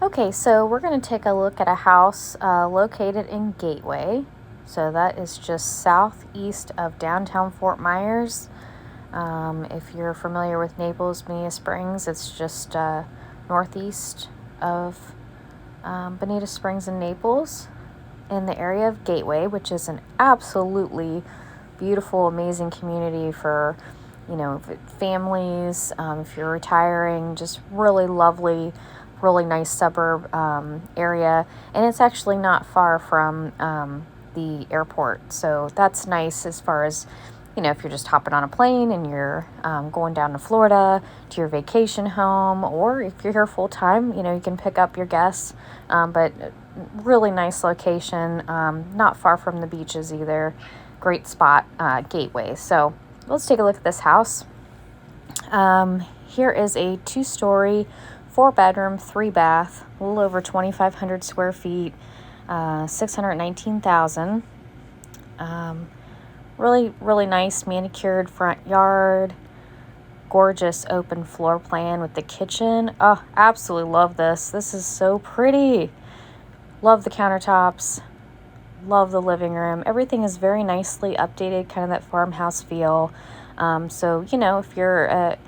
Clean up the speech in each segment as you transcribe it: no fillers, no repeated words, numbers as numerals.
Okay, so we're going to take a look at a house located in Gateway. So that is just southeast of downtown Fort Myers. If you're familiar with Naples, Bonita Springs, it's just northeast of Bonita Springs and Naples in the area of Gateway, which is an absolutely beautiful, amazing community for, families. If you're retiring, just really lovely, really nice suburb area. And it's actually not far from the airport. So that's nice as far as, if you're just hopping on a plane and you're going down to Florida to your vacation home, or if you're here full time, you can pick up your guests. But really nice location, not far from the beaches either. Great spot, Gateway. So let's take a look at this house. Here is a 2-story, 4-bedroom, 3-bath, a little over 2,500 square feet, 619,000. Really, really nice manicured front yard, gorgeous open floor plan with the kitchen. Oh, absolutely love this. This is so pretty. Love the countertops. Love the living room. Everything is very nicely updated, kind of that farmhouse feel. So, if you're a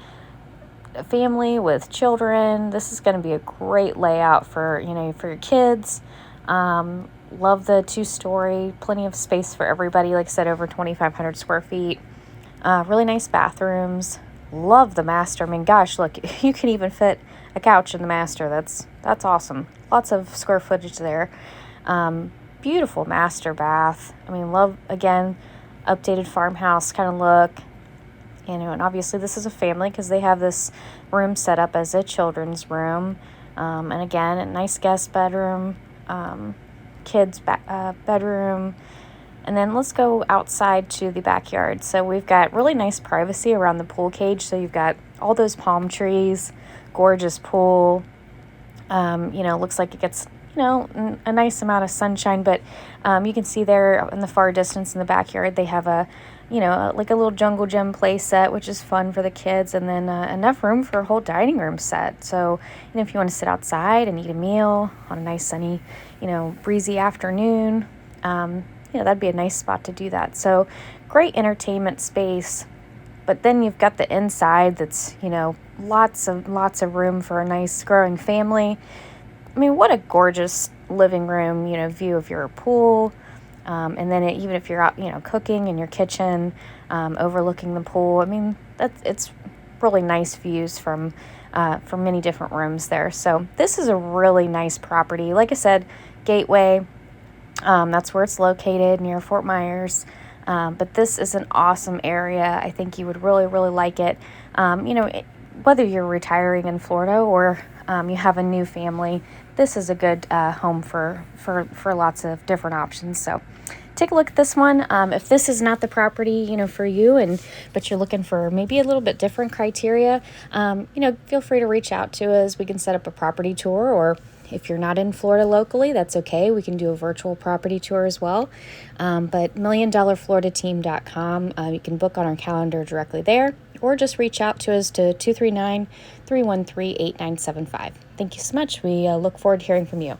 family with children, this is going to be a great layout for, for your kids. Love the 2-story, plenty of space for everybody. Like I said, over 2,500 square feet. Really nice bathrooms. Love the master. I mean, gosh, look, you can even fit a couch in the master. That's awesome. Lots of square footage there. Beautiful master bath. I mean, love, again, updated farmhouse kind of look. And obviously this is a family because they have this room set up as a children's room. And again, a nice guest bedroom, kids' bedroom. And then let's go outside to the backyard. So we've got really nice privacy around the pool cage. So you've got all those palm trees, gorgeous pool. Looks like it gets, a nice amount of sunshine, but you can see there in the far distance in the backyard, they have like a little jungle gym play set, which is fun for the kids, and then enough room for a whole dining room set. So, if you want to sit outside and eat a meal on a nice sunny, breezy afternoon, that'd be a nice spot to do that. So great entertainment space, but then you've got the inside that's, lots of room for a nice growing family. I mean, what a gorgeous living room, view of your pool. And then even if you're out, cooking in your kitchen, overlooking the pool, I mean, it's really nice views from many different rooms there. So this is a really nice property. Like I said, Gateway, that's where it's located, near Fort Myers. But this is an awesome area. I think you would really, really like it. Whether you're retiring in Florida or you have a new family, this is a good home for lots of different options. So take a look at this one. If this is not the property, for you, but you're looking for maybe a little bit different criteria, feel free to reach out to us. We can set up a property tour, or if you're not in Florida locally, that's okay. We can do a virtual property tour as well. But milliondollarfloridateam.com, you can book on our calendar directly there, or just reach out to us to 239-313-8975. Thank you so much. We look forward to hearing from you.